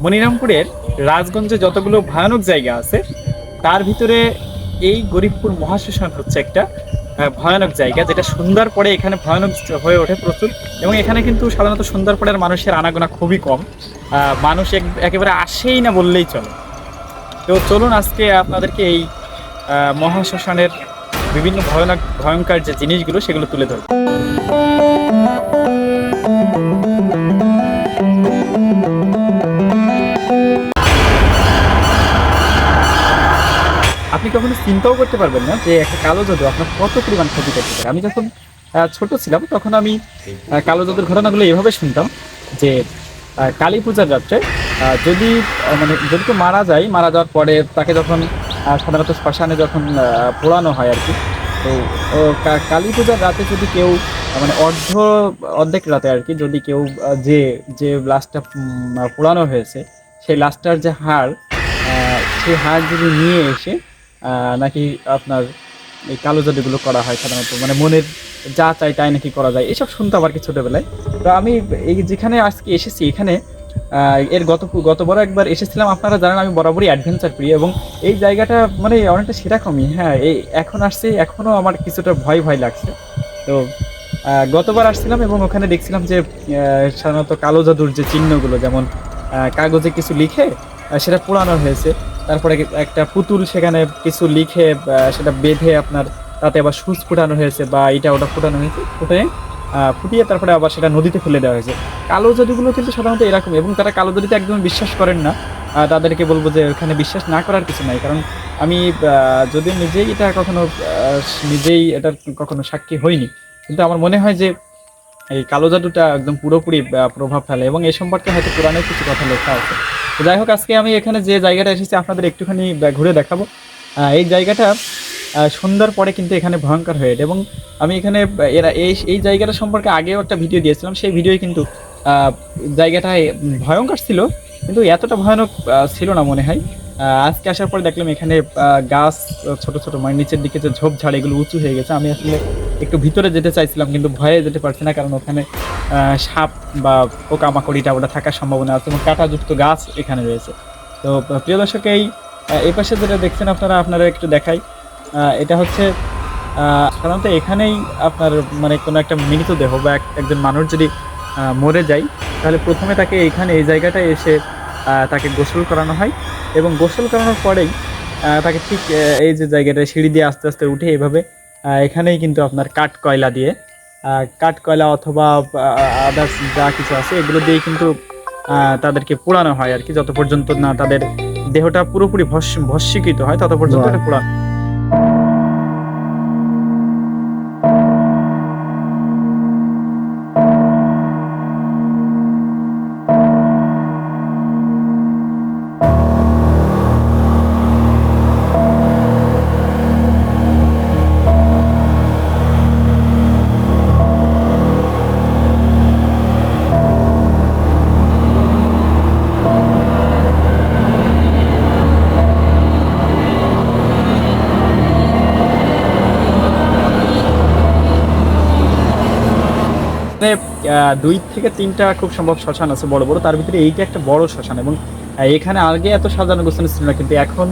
মনিরামপুরের রাজগঞ্জে যতগুলো ভয়ানক জায়গা আছে তার ভিতরে এই গরিবপুর মহাশ্মশান হচ্ছে একটা ভয়ানক জায়গা, যেটা সন্ধ্যার পরে এখানে ভয়ানক হয়ে ওঠে প্রচুর। এবং এখানে কিন্তু সাধারণত সন্ধ্যার পরের মানুষের আনাগোনা খুবই কম, মানুষ একেবারে আসেই না বললেই চলে। তো চলুন আজকে আপনাদেরকে এই মহাশ্মশানের বিভিন্ন ভয়ঙ্কর যে জিনিসগুলো সেগুলো তুলে ধরব। আপনি কখনো চিন্তাও করতে পারবেন না যে একটা কালো জাদু আপনার কত পরিমাণ ক্ষতি করতে পারে। আমি যখন ছোট ছিলাম তখন আমি কালো জাদুর ঘটনাগুলো এভাবে শুনতাম যে কালী পূজার রাত্রে যদি কেউ মারা যাওয়ার পরে তাকে যখন সাধারণত শ্মশানে যখন পোড়ানো হয় আর কি। তো কালী পূজার রাতে যদি কেউ অর্ধেক রাতে আর কি, যদি কেউ যে যে লাশটা পোড়ানো হয়েছে সেই লাশটার যে হাড়, সেই হাড় যদি নিয়ে এসে নাকি আপনার এই কালো জাদুগুলো করা হয় সাধারণত, মনের যা চাই তাই নাকি করা যায়, এসব শুনতাম আর কি ছোটবেলায়। তো আমি এই যেখানে আজকে এসেছি এখানে এর গতবার একবার এসেছিলাম। আপনারা জানেন আমি বরাবরই অ্যাডভেঞ্চার প্রিয় এবং এই জায়গাটা অনেকটা সেরকমই। হ্যাঁ, এই এখন আসছি, এখনও আমার কিছুটা ভয় ভয় লাগছে। তো গতবার আসছিলাম এবং ওখানে দেখছিলাম যে সাধারণত কালো জাদুর যে চিহ্নগুলো, যেমন কাগজে কিছু লিখে সেটা পোড়ানো হয়েছে, তারপরে একটা পুতুল সেখানে কিছু লিখে সেটা বেঁধে আপনার তাতে আবার সুচ ফুটানো হয়েছে বা এটা ওটা ফুটানো হয়েছে, ফুটিয়ে তারপরে আবার সেটা নদীতে ফেলে দেওয়া হয়েছে। কালো জাদুগুলো কিন্তু সাধারণত এরকম, এবং তারা কালো জাদুতে একদম বিশ্বাস করেন না। তাদেরকে বলবো যে ওখানে বিশ্বাস না করার কিছু নাই, কারণ আমি যদিও নিজেই এটার কখনো সাক্ষী হইনি, কিন্তু আমার মনে হয় যে এই কালো জাদুটা একদম পুরোপুরি প্রভাব ফেলে এবং এই সম্পর্কে হয়তো পুরাণের কিছু কথা লেখা আছে। তো যাই হোক, আজকে আমি এখানে যে জায়গাটা এসেছি আপনাদের একটুখানি ঘুরে দেখাবো। এই জায়গাটা সন্ধ্যার পরে কিন্তু এখানে ভয়ঙ্কর হয়ে ওঠে এবং আমি এখানে এই জায়গাটা সম্পর্কে আগেও একটা ভিডিও দিয়েছিলাম। সেই ভিডিওয় কিন্তু জায়গাটায় ভয়ঙ্কর ছিল, কিন্তু এতটা ভয়ানক ছিল না মনে হয়। আজকে আসার পরে দেখলাম এখানে গাছ ছোট ছোট নিচের দিকে যে ঝোপঝাড় এগুলো উঁচু হয়ে গেছে। আমি আসলে একটু ভিতরে যেতে চাইছিলাম কিন্তু ভয়ে যেতে পারছি না, কারণ ওখানে সাপ বা পোকামাকড়িটা ওটা থাকার সম্ভাবনা আছে এবং কাঁটাযুক্ত গাছ এখানে রয়েছে। তো প্রিয় দর্শক, এই পাশে যেটা দেখছেন আপনারা একটু দেখাই। এটা হচ্ছে সাধারণত এখানেই আপনার কোনো একটা মৃতদেহ বা একজন মানুষ যদি মরে যায়, তাহলে প্রথমে তাকে এই জায়গাটায় এসে তাকে গোসল করানো হয় এবং গোসল করানোর পরেই তাকে ঠিক এই যে জায়গাটায় সিঁড়ি দিয়ে আস্তে আস্তে উঠে এভাবে এখানেই কিন্তু আপনার কাঠ কয়লা অথবা আদার্স যা কিছু আছে এগুলো দিয়ে কিন্তু তাদেরকে পোড়ানো হয় আর কি, যত পর্যন্ত না তাদের দেহটা পুরোপুরি ভস্মীকৃত হয় তত পর্যন্ত এটা পোড়ানো। দুই থেকে তিনটা খুব সম্ভব শ্মশান আছে বড় বড়, তার ভিতরে এইটা একটা বড় শ্মশান এবং এখানে আগে এত সাজানো গোছানো ছিল না, কিন্তু এখন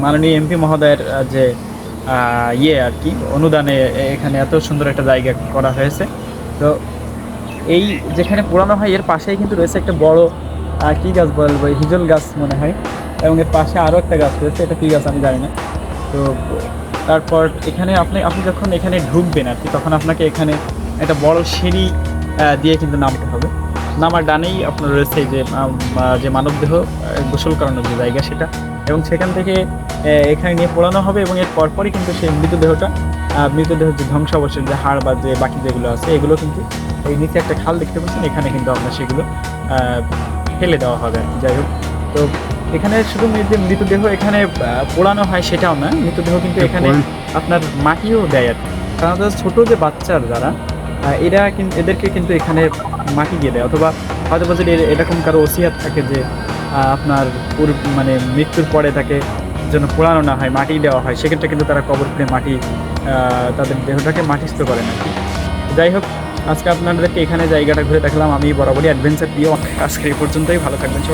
মাননীয় এমপি মহোদয়ের যে আর কি অনুদানে এখানে এত সুন্দর একটা জায়গা করা হয়েছে। তো এই যেখানে পোড়ানো হয় এর পাশেই কিন্তু রয়েছে একটা বড় কি গাছ বলবো, হিজল গাছ মনে হয়, এবং এর পাশে আরও একটা গাছ রয়েছে, এটা কি গাছ আমি জানি না। তো তারপর এখানে আপনি যখন এখানে ঢুকবেন আর কি, তখন আপনাকে এখানে একটা বড় সিঁড়ি দিয়ে কিন্তু নামতে হবে। নামার ডানেই আপনার রয়েছে যে মানবদেহ গোসল করানোর যে জায়গা সেটা, এবং সেখান থেকে এখানে নিয়ে পোড়ানো হবে এবং এর পরপরই কিন্তু সেই মৃতদেহের যে ধ্বংসাবশেষ, যে হাড় বা যে বাকি যেগুলো আছে এগুলো কিন্তু এই নিচে একটা খাল দেখতে পাচ্ছেন, এখানে কিন্তু আপনার সেগুলো ফেলে দেওয়া হবে। যাই হোক, তো এখানে শুধু মৃতদেহ এখানে পোড়ানো হয় সেটাও না, মৃতদেহ কিন্তু এখানে আপনার মাটিও দেয় আর কি। সাধারণত ছোটো যে বাচ্চার যারা এদেরকে কিন্তু এখানে মাটি দিয়ে দেয়, অথবা হয়তো যদি এরকম কারো ওসিয়াত থাকে যে আপনার মৃত্যুর পরে তাকে যেন পোড়ানো না হয়, মাটি দেওয়া হয়, সেক্ষেত্রে কিন্তু তারা কবর খুঁড়ে তাদের দেহটাকে মাটিস্থ করে না। যাই হোক, আজকে আপনাদেরকে এখানে জায়গাটা ঘুরে দেখলাম। আমি বরাবরই অ্যাডভেঞ্চার প্রিয়। আজকে এই পর্যন্তই, ভালো থাকবেন সবাই।